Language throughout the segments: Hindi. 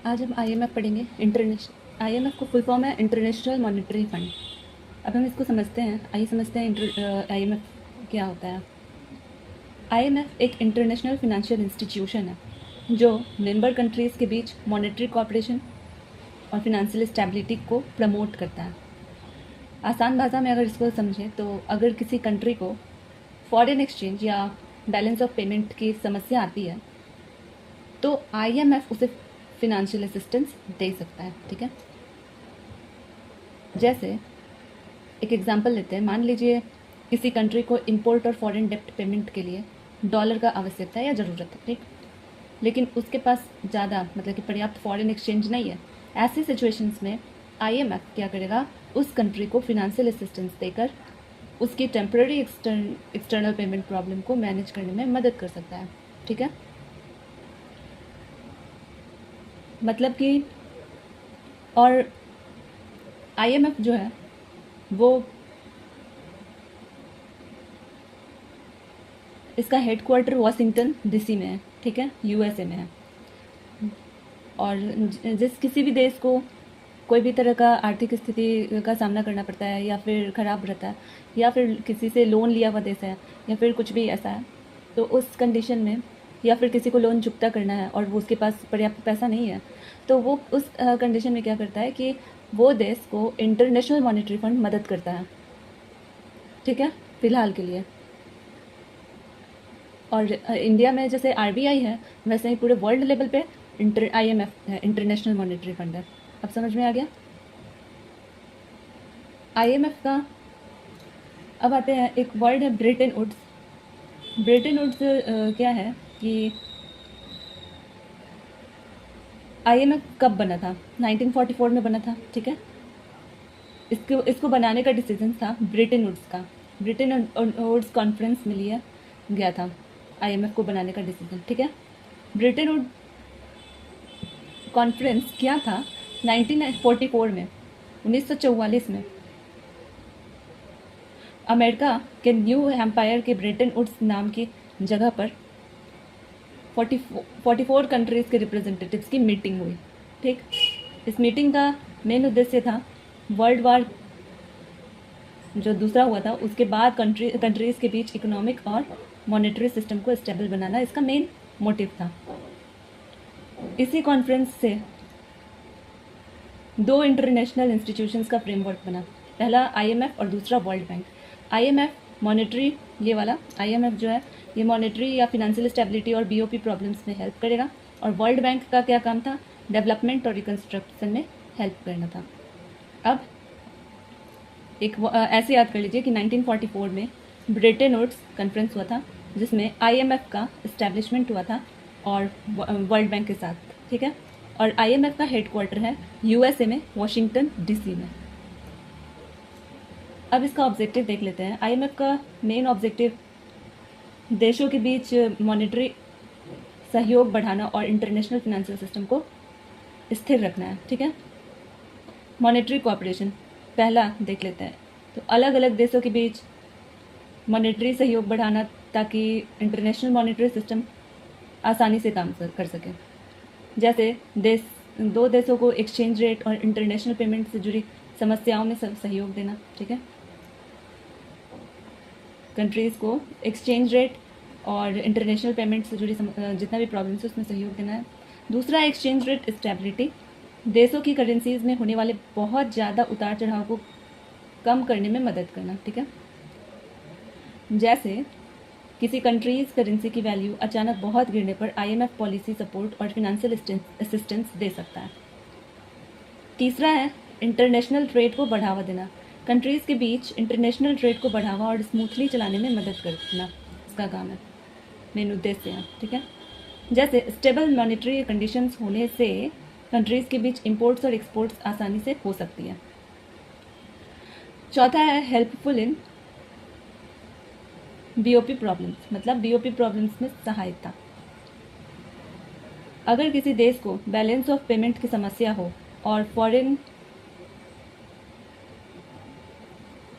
आज हम आईएमएफ पढ़ेंगे। आईएमएफ को फुल फॉर्म है इंटरनेशनल मॉनेटरी फंड। अब हम इसको समझते हैं। आइए समझते हैं आईएमएफ क्या होता है। आईएमएफ एक इंटरनेशनल फिनेंशियल इंस्टीट्यूशन है जो मेंबर कंट्रीज़ के बीच मॉनेटरी कोऑपरेशन और फिनेंशियल स्टेबिलिटी को प्रमोट करता है। आसान भाषा में अगर इसको समझें तो अगर किसी कंट्री को फॉरेन एक्सचेंज या बैलेंस ऑफ पेमेंट की समस्या आती है तो आईएमएफ उसे फिनेंशियल असिस्टेंस दे सकता है। ठीक है, जैसे एक एग्जांपल लेते हैं। मान लीजिए किसी कंट्री को इंपोर्ट और फॉरेन डेप्ट पेमेंट के लिए डॉलर का आवश्यकता है या ज़रूरत है, ठीक, लेकिन उसके पास ज़्यादा मतलब कि पर्याप्त फॉरेन एक्सचेंज नहीं है। ऐसी सिचुएशंस में आईएमएफ क्या करेगा, उस कंट्री को फिनेंशियल असिस्टेंस देकर उसकी टेम्पररी एक्सटर्नल पेमेंट प्रॉब्लम को मैनेज करने में मदद कर सकता है। ठीक है, मतलब कि और आईएमएफ जो है वो इसका हेडक्वार्टर वाशिंगटन डीसी में है। ठीक है, यूएसए में है। और जिस किसी भी देश को कोई भी तरह का आर्थिक स्थिति का सामना करना पड़ता है या फिर ख़राब रहता है या फिर किसी से लोन लिया हुआ देश है या फिर कुछ भी ऐसा है, तो उस कंडीशन में या फिर किसी को लोन चुकता करना है और वो उसके पास पर्याप्त पैसा नहीं है, तो वो उस कंडीशन में क्या करता है कि वो देश को इंटरनेशनल मॉनेटरी फंड मदद करता है। ठीक है, फ़िलहाल के लिए। और इंडिया में जैसे आरबीआई है वैसे ही पूरे वर्ल्ड लेवल पे आईएमएफ है, इंटरनेशनल मॉनेटरी फंड है। अब समझ में आ गया आईएमएफ का। अब आते हैं, एक वर्ड है ब्रेटन वुड्स। ब्रेटन वुड्स क्या है कि आईएमएफ कब बना था? 1944 में बना था। ठीक है, इसको बनाने का डिसीजन था ब्रेटन वुड्स का। ब्रेटन वुड्स कॉन्फ्रेंस में लिया गया था आईएमएफ को बनाने का डिसीजन। ठीक है, ब्रेटन वुड कॉन्फ्रेंस क्या था 1944 में, 1944 में अमेरिका के न्यू हैम्पायर के ब्रेटन वुड्स नाम की जगह पर 44 कंट्रीज़ के रिप्रेजेंटेटिव्स की मीटिंग हुई। ठीक, इस मीटिंग का मेन उद्देश्य था वर्ल्ड वार जो दूसरा हुआ था उसके बाद कंट्रीज़ के बीच इकोनॉमिक और मॉनेटरी सिस्टम को स्टेबल बनाना इसका मेन मोटिव था। इसी कॉन्फ्रेंस से दो इंटरनेशनल इंस्टीट्यूशंस का फ्रेमवर्क बना, पहला आईएमएफ और दूसरा वर्ल्ड बैंक। आईएमएफ मॉनेटरी, ये वाला आईएमएफ जो है ये मॉनेटरी या फिनेंशियल स्टेबिलिटी और बीओपी प्रॉब्लम्स में हेल्प करेगा, और वर्ल्ड बैंक का क्या काम था, डेवलपमेंट और रिकन्स्ट्रक्शन में हेल्प करना था। अब एक ऐसे याद कर लीजिए कि 1944 में ब्रेटन वुड्स कॉन्फ्रेंस हुआ था जिसमें आईएमएफ का इस्टेब्लिशमेंट हुआ था और वर्ल्ड बैंक के साथ। ठीक है, और आईएमएफ का हेडक्वार्टर है यूएसए में, वाशिंगटन डीसी में। अब इसका ऑब्जेक्टिव देख लेते हैं। आईएमएफ का मेन ऑब्जेक्टिव देशों के बीच मॉनेटरी सहयोग बढ़ाना और इंटरनेशनल फिनेंशियल सिस्टम को स्थिर रखना है। ठीक है, मॉनेटरी कोऑपरेशन पहला देख लेते हैं। तो अलग अलग देशों के बीच मॉनेटरी सहयोग बढ़ाना ताकि इंटरनेशनल मॉनेटरी सिस्टम आसानी से काम कर सके। जैसे दो देशों को एक्सचेंज रेट और इंटरनेशनल पेमेंट से जुड़ी समस्याओं में सहयोग देना। ठीक है, कंट्रीज़ को एक्सचेंज रेट और इंटरनेशनल पेमेंट से जुड़ी जितना भी प्रॉब्लम्स है उसमें सहयोग देना है। दूसरा, एक्सचेंज रेट स्टेबिलिटी, देशों की करेंसीज में होने वाले बहुत ज़्यादा उतार चढ़ाव को कम करने में मदद करना। ठीक है, जैसे किसी कंट्रीज़ करेंसी की वैल्यू अचानक बहुत गिरने पर आईएमएफ पॉलिसी सपोर्ट और फिनेंशियल असिस्टेंस दे सकता है। तीसरा है इंटरनेशनल ट्रेड को बढ़ावा देना, कंट्रीज़ के बीच इंटरनेशनल ट्रेड को बढ़ावा और स्मूथली चलाने में मदद करना इसका काम है, मेन उद्देश्य है। ठीक है, जैसे स्टेबल मॉनेटरी कंडीशंस होने से कंट्रीज़ के बीच इंपोर्ट्स और एक्सपोर्ट्स आसानी से हो सकती है। चौथा है हेल्पफुल इन बीओपी प्रॉब्लम्स, मतलब बीओपी प्रॉब्लम्स में सहायता। अगर किसी देश को बैलेंस ऑफ पेमेंट की समस्या हो और फॉरेन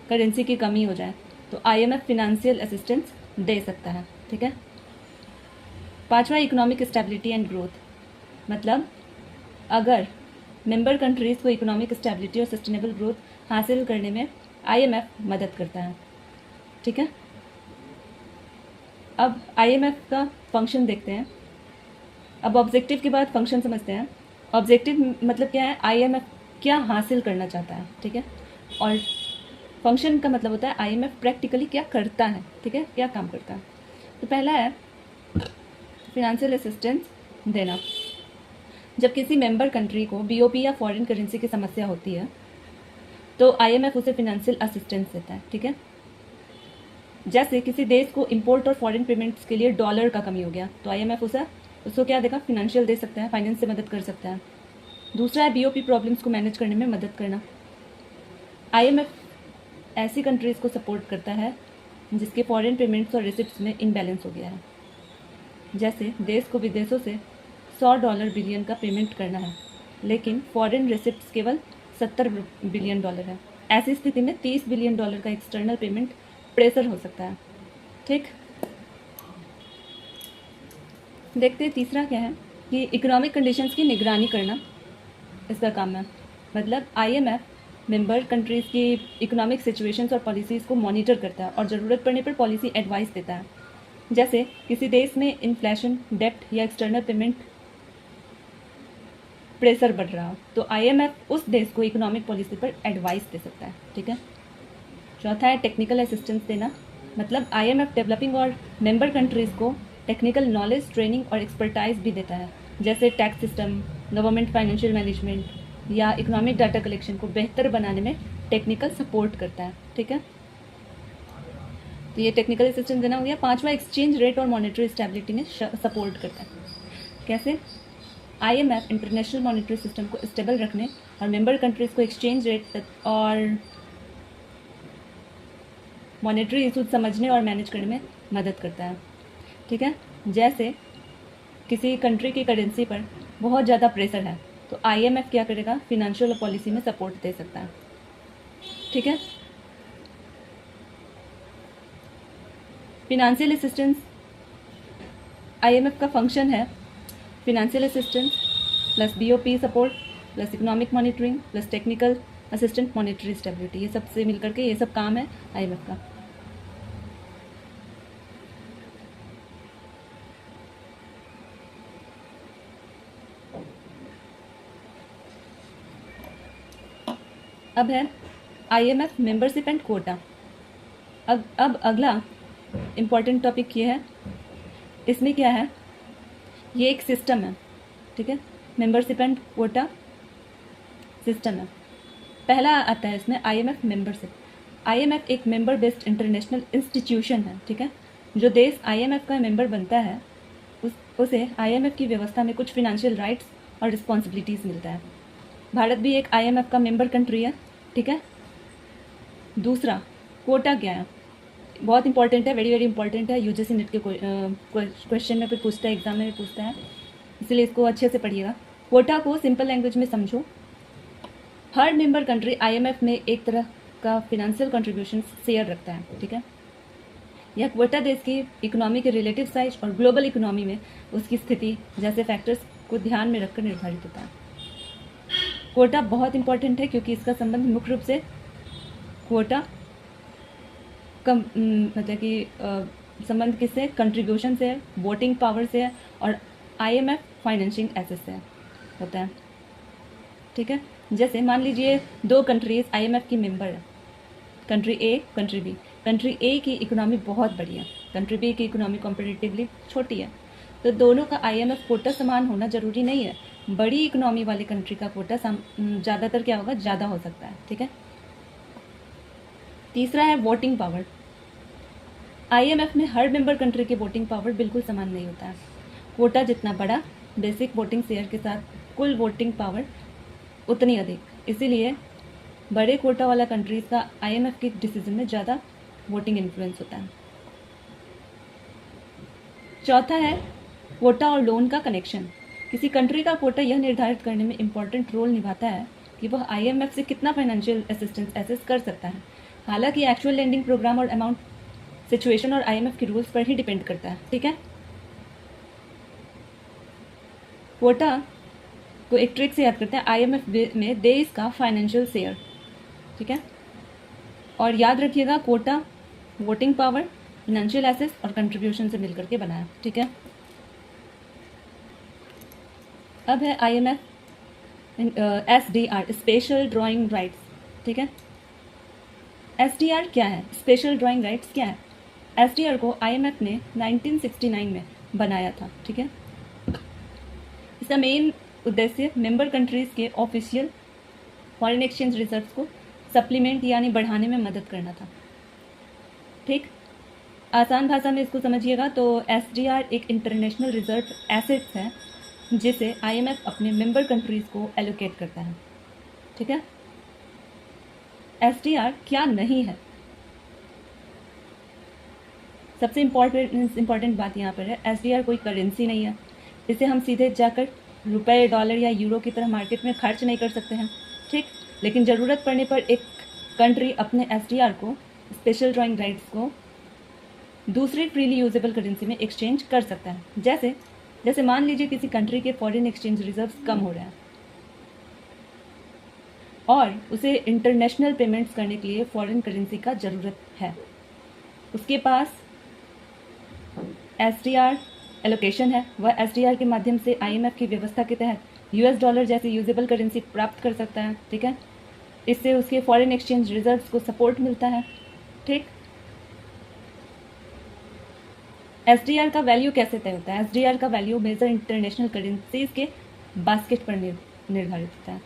करेंसी की कमी हो जाए तो आईएमएफ फिनेंशियल असिस्टेंस दे सकता है। ठीक है, पांचवा इकोनॉमिक स्टेबिलिटी एंड ग्रोथ, मतलब अगर मेंबर कंट्रीज़ को इकोनॉमिक स्टेबिलिटी और सस्टेनेबल ग्रोथ हासिल करने में IMF मदद करता है। ठीक है, अब IMF का फंक्शन देखते हैं। अब ऑब्जेक्टिव के बाद फंक्शन समझते हैं। ऑब्जेक्टिव मतलब क्या है, IMF क्या हासिल करना चाहता है। ठीक है, और फंक्शन का मतलब होता है IMF प्रैक्टिकली क्या करता है। ठीक है, क्या काम करता है। तो पहला है फिनेंशियल असिस्टेंस देना। जब किसी मेंबर कंट्री को BOP या फॉरेन करेंसी की समस्या होती है तो IMF उसे फिनेंशियल असिस्टेंस देता है। ठीक है, जैसे किसी देश को इंपोर्ट और फॉरेन पेमेंट्स के लिए डॉलर का कमी हो गया तो IMF उसको क्या देगा, फिनेंशियल दे सकता है, फाइनेंस से मदद कर सकता है। दूसरा है BOP प्रॉब्लम्स को मैनेज करने में मदद करना। IMF ऐसी कंट्रीज़ को सपोर्ट करता है जिसके फॉरेन पेमेंट्स और रिसिप्ट्स में इनबैलेंस हो गया है। जैसे देश को विदेशों से $100 बिलियन का पेमेंट करना है लेकिन फॉरेन रिसिप्ट्स केवल $70 बिलियन है। ऐसी स्थिति में $30 बिलियन का एक्सटर्नल पेमेंट प्रेशर हो सकता है। ठीक, देखते हैं तीसरा क्या है कि इकोनॉमिक कंडीशंस की निगरानी करना इसका काम है। मतलब IMF मेंबर कंट्रीज़ की इकोनॉमिक सिचुएशंस और पॉलिसीज़ को मॉनिटर करता है और ज़रूरत पड़ने पर पॉलिसी एडवाइस देता है। जैसे किसी देश में इन्फ्लेशन, डेप्ट या एक्सटर्नल पेमेंट प्रेशर बढ़ रहा हो तो IMF उस देश को इकोनॉमिक पॉलिसी पर एडवाइस दे सकता है। ठीक है, चौथा है टेक्निकल असिस्टेंस देना। मतलब IMF डेवलपिंग और मेंबर कंट्रीज़ को टेक्निकल नॉलेज, ट्रेनिंग और एक्सपर्टाइज भी देता है, जैसे tax system, government financial management या इकोनॉमिक डाटा कलेक्शन को बेहतर बनाने में टेक्निकल सपोर्ट करता है। ठीक है, तो ये टेक्निकल असिस्टेंस देना हो गया। पांचवा, एक्सचेंज रेट और मॉनेटरी स्टेबिलिटी में सपोर्ट करता है। कैसे? IMF इंटरनेशनल मॉनेटरी सिस्टम को स्टेबल रखने और मेंबर कंट्रीज़ को एक्सचेंज रेट और मॉनेटरी इशूज समझने और मैनेज करने में मदद करता है। ठीक है, जैसे किसी कंट्री की करेंसी पर बहुत ज़्यादा प्रेशर है तो IMF क्या करेगा, फिनेंशियल पॉलिसी में सपोर्ट दे सकता है। ठीक है, फिनेंशियल असिस्टेंस IMF का फंक्शन है financial assistance plus BOP support plus economic monitoring plus technical assistant monetary stability, ये सब से मिलकर के ये सब काम है IMF का। अब है IMF मेंबरशिप एंड कोटा। अब अगला इम्पॉर्टेंट टॉपिक ये है, इसमें क्या है, ये एक सिस्टम है। ठीक है, मेंबरशिप एंड कोटा सिस्टम है। पहला आता है इसमें IMF मेंबरशिप। IMF एक मेंबर बेस्ड इंटरनेशनल इंस्टीट्यूशन है। ठीक है, जो देश IMF का मेंबर बनता है उसे IMF की व्यवस्था में कुछ फिनेंशियल राइट्स और रिस्पॉन्सिबिलिटीज़ मिलता है। भारत भी एक IMF का मेंबर कंट्री है। ठीक है, दूसरा, कोटा क्या है, बहुत इंपॉर्टेंट है, वेरी वेरी इंपॉर्टेंट है। UGC नेट के क्वेश्चन में भी पूछता है, एग्जाम में भी पूछता है, इसलिए इसको अच्छे से पढ़िएगा। कोटा को सिंपल लैंग्वेज में समझो, हर मेंबर कंट्री IMF में एक तरह का फिनेंशियल कंट्रीब्यूशन शेयर रखता है। ठीक है, यह कोटा देश की इकोनॉमी के रिलेटिव साइज और ग्लोबल इकोनॉमी में उसकी स्थिति जैसे फैक्टर्स को ध्यान में रखकर निर्धारित होता है। कोटा बहुत इंपॉर्टेंट है क्योंकि इसका संबंध मुख्य रूप से कोटा मतलब कि संबंध किससे, कंट्रीब्यूशन से, वोटिंग पावर से और IMF फाइनेंशिंग एसेस से होता है। ठीक है, जैसे मान लीजिए दो कंट्रीज IMF की मेंबर है, country A, country B। Country A की इकोनॉमी बहुत बड़ी है, कंट्री B की इकोनॉमी कंपैरेटिवली छोटी है, तो दोनों का IMF कोटा समान होना जरूरी नहीं है। बड़ी इकोनॉमी वाली कंट्री का कोटा ज़्यादातर क्या होगा, ज़्यादा हो सकता है। ठीक है, तीसरा है वोटिंग पावर। IMF में हर मेंबर कंट्री की वोटिंग पावर बिल्कुल समान नहीं होता है। कोटा जितना बड़ा, बेसिक वोटिंग शेयर के साथ कुल वोटिंग पावर उतनी अधिक, इसीलिए बड़े कोटा वाला कंट्रीज़ का IMF के डिसीजन में ज़्यादा वोटिंग इन्फ्लुएंस होता है। चौथा है कोटा और लोन का कनेक्शन। किसी कंट्री का कोटा यह निर्धारित करने में इम्पॉर्टेंट रोल निभाता है कि वह IMF से कितना फाइनेंशियल असिस्टेंस एसेस कर सकता है। हालांकि एक्चुअल लेंडिंग प्रोग्राम और अमाउंट सिचुएशन और IMF के रूल्स पर ही डिपेंड करता है। ठीक है, कोटा को एक ट्रिक से याद करते हैं, IMF में देश का फाइनेंशियल शेयर, ठीक है। और याद रखिएगा कोटा वोटिंग पावर, फाइनेंशियल एसेस और कंट्रीब्यूशन से मिलकर के बनाया, ठीक है। अब है IMF SDR special drawing rights, ठीक है। SDR क्या है, स्पेशल ड्राइंग राइट्स क्या है? SDR को IMF ने 1969 में बनाया था, ठीक है। इसका मेन उद्देश्य मेंबर कंट्रीज़ के ऑफिशियल फॉरेन एक्सचेंज रिजर्व्स को सप्लीमेंट यानी बढ़ाने में मदद करना था, ठीक। आसान भाषा में इसको समझिएगा तो SDR एक इंटरनेशनल रिजर्व एसेट्स है जिसे IMF अपने मेंबर कंट्रीज़ को एलोकेट करता है, ठीक है। SDR क्या नहीं है? सबसे इम्पॉर्टेंट बात यहाँ पर है, SDR कोई करेंसी नहीं है। इसे हम सीधे जाकर रुपए, डॉलर या यूरो की तरह मार्केट में खर्च नहीं कर सकते हैं, ठीक। लेकिन ज़रूरत पड़ने पर एक कंट्री अपने SDR को, स्पेशल ड्राइंग राइट्स को, दूसरी फ्रीली यूजेबल करेंसी में एक्सचेंज कर सकता है। जैसे मान लीजिए किसी कंट्री के फॉरेन एक्सचेंज रिजर्व्स कम हो रहे हैं और उसे इंटरनेशनल पेमेंट्स करने के लिए फॉरेन करेंसी का ज़रूरत है। उसके पास SDR एलोकेशन है, वह SDR के माध्यम से IMF की व्यवस्था के तहत US डॉलर जैसी यूजेबल करेंसी प्राप्त कर सकता है, ठीक है। इससे उसके फॉरेन एक्सचेंज रिजर्व्स को सपोर्ट मिलता है, ठीक। SDR का वैल्यू कैसे तय होता है? SDR का वैल्यू मेजर इंटरनेशनल करेंसीज के बास्केट पर निर्धारित होता है।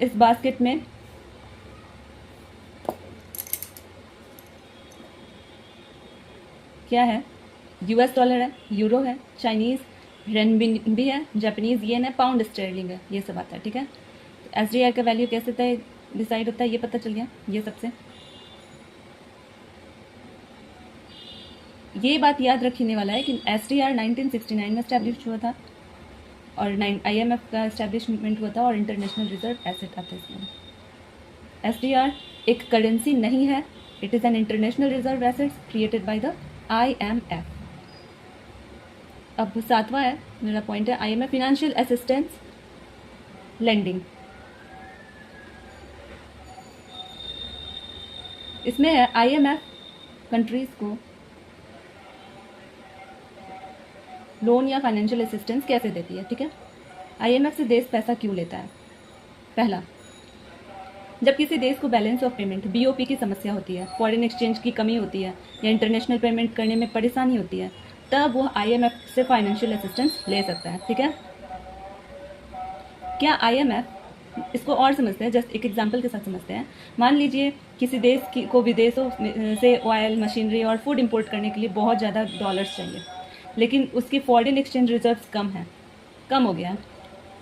इस बास्केट में क्या है? US डॉलर है, यूरो है, चाइनीज़ रेनबिनबी है, जापानीज़ येन है, पाउंड स्टर्लिंग है, ये सब आता है, ठीक है। तो SDR का वैल्यू कैसे तय डिसाइड होता है ये पता चल गया। ये सबसे ये बात याद रखने वाला है कि SDR 1969 में इस्टेब्लिश हुआ था और IMF का इस्टेब्लिशमेंट हुआ था और इंटरनेशनल रिजर्व एसेट आता है इसमें। SDR एक करेंसी नहीं है, it is an international reserve assets created by the IMF। अब सातवां है मेरा पॉइंट है IMF फिनेंशियल असिस्टेंस लेंडिंग। इसमें है IMF कंट्रीज़ को लोन या फाइनेंशियल असिस्टेंस कैसे देती है, ठीक है। IMF से देश पैसा क्यों लेता है? पहला, जब किसी देश को बैलेंस ऑफ पेमेंट BOP की समस्या होती है, फॉरेन एक्सचेंज की कमी होती है या इंटरनेशनल पेमेंट करने में परेशानी होती है, तब वो IMF से फाइनेंशियल असिस्टेंस ले सकता है, ठीक है। क्या IMF, इसको और समझते हैं, जस्ट एक एग्जांपल के साथ समझते हैं। मान लीजिए किसी देश को विदेशों से ऑयल, मशीनरी और फूड इंपोर्ट करने के लिए बहुत ज़्यादा डॉलर्स चाहिए, लेकिन उसकी फॉरेन एक्सचेंज रिजर्व्स कम हो गया है।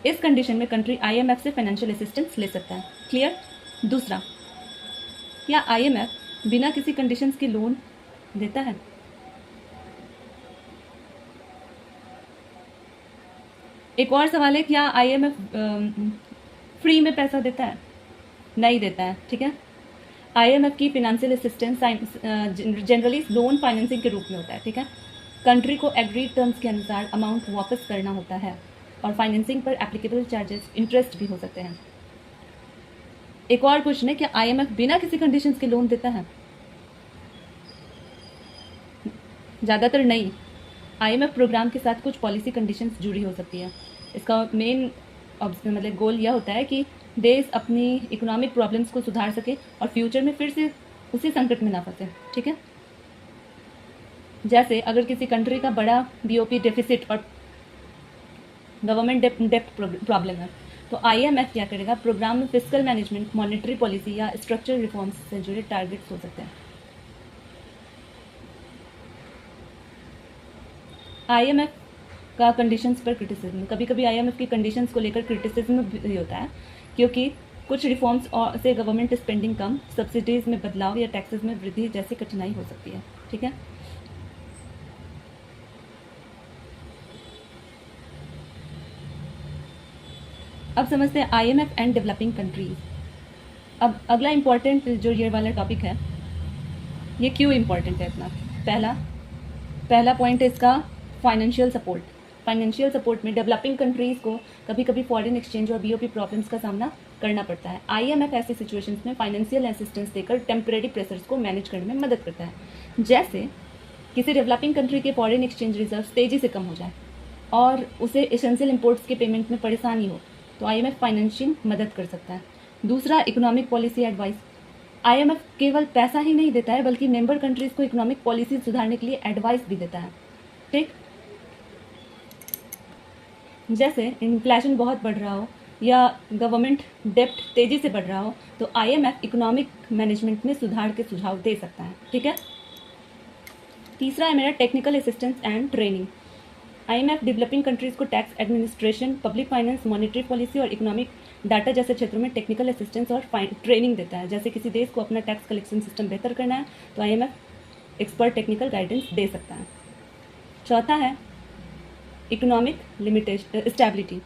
इस कंडीशन में कंट्री IMF से फाइनेंशियल असिस्टेंस ले सकता है, क्लियर। दूसरा, क्या IMF बिना किसी कंडीशंस के लोन देता है? एक और सवाल है, क्या IMF फ्री में पैसा देता है? नहीं देता है, ठीक है। IMF की financial assistance generally loan financing के रूप में होता है, ठीक है। कंट्री को एग्रीड टर्म्स के अनुसार अमाउंट वापस करना होता है और फाइनेंसिंग पर एप्लीकेबल चार्जेस इंटरेस्ट भी हो सकते हैं। एक और क्वेश्चन है, क्या IMF बिना किसी कंडीशंस के लोन देता है? ज़्यादातर नहीं। IMF प्रोग्राम के साथ कुछ पॉलिसी कंडीशंस जुड़ी हो सकती है। इसका मेन मतलब गोल यह होता है कि देश अपनी इकोनॉमिक प्रॉब्लम्स को सुधार सके और फ्यूचर में फिर से उसी संकट में ना फंसे, ठीक है। जैसे अगर किसी कंट्री का बड़ा BOP डेफिसिट और गवर्नमेंट डेप्ट प्रॉब्लम है, तो IMF क्या करेगा? प्रोग्राम में फिस्कल मैनेजमेंट, मॉनेटरी पॉलिसी या स्ट्रक्चरल रिफॉर्म्स से जुड़े टारगेट्स हो सकते हैं। IMF का कंडीशंस पर क्रिटिसिज्म, कभी कभी IMF की कंडीशंस को लेकर क्रिटिसिज्म भी होता है, क्योंकि कुछ रिफॉर्म्स से गवर्नमेंट स्पेंडिंग कम, सब्सिडीज़ में बदलाव या टैक्सेस में वृद्धि जैसी कठिनाई हो सकती है, ठीक है। अब समझते हैं IMF एंड डेवलपिंग कंट्रीज। अब अगला इम्पॉर्टेंट जो ये वाला टॉपिक है, ये क्यों इम्पॉर्टेंट है इतना? पहला पॉइंट है इसका फाइनेंशियल सपोर्ट। फाइनेंशियल सपोर्ट में डेवलपिंग कंट्रीज़ को कभी कभी फॉरेन एक्सचेंज और बीओपी प्रॉब्लम्स का सामना करना पड़ता है। आईएमएफ ऐसी सिचुएशंस में फाइनेंशियल असिस्टेंस देकर टेम्परेरी प्रेशर्स को मैनेज करने में मदद करता है। जैसे किसी डेवलपिंग कंट्री के फॉरेन एक्सचेंज रिजर्व तेज़ी से कम हो जाए और उसे एसेंशियल इंपोर्ट्स के पेमेंट में परेशानी हो, तो आईएमएफ फाइनेंशिंग मदद कर सकता है। दूसरा, इकोनॉमिक पॉलिसी एडवाइस। आईएमएफ केवल पैसा ही नहीं देता है बल्कि मेंबर कंट्रीज़ को इकोनॉमिक पॉलिसी सुधारने के लिए एडवाइस भी देता है। ठीक, जैसे इन्फ्लेशन बहुत बढ़ रहा हो या गवर्नमेंट डेप्ट तेज़ी से बढ़ रहा हो, तो आईएमएफ इकोनॉमिक मैनेजमेंट में सुधार के सुझाव दे सकता है। ठीक है। तीसरा है मेरा technical assistance and training. IMF developing countries को tax administration, public finance, monetary policy और इकोनॉमिक डाटा जैसे क्षेत्रों में टेक्निकल असिस्टेंस और ट्रेनिंग देता है। जैसे किसी देश को अपना टैक्स कलेक्शन सिस्टम बेहतर करना है तो आईएमएफ एक्सपर्ट टेक्निकल गाइडेंस दे सकता है। चौथा है इकोनॉमिक स्टेबिलिटी।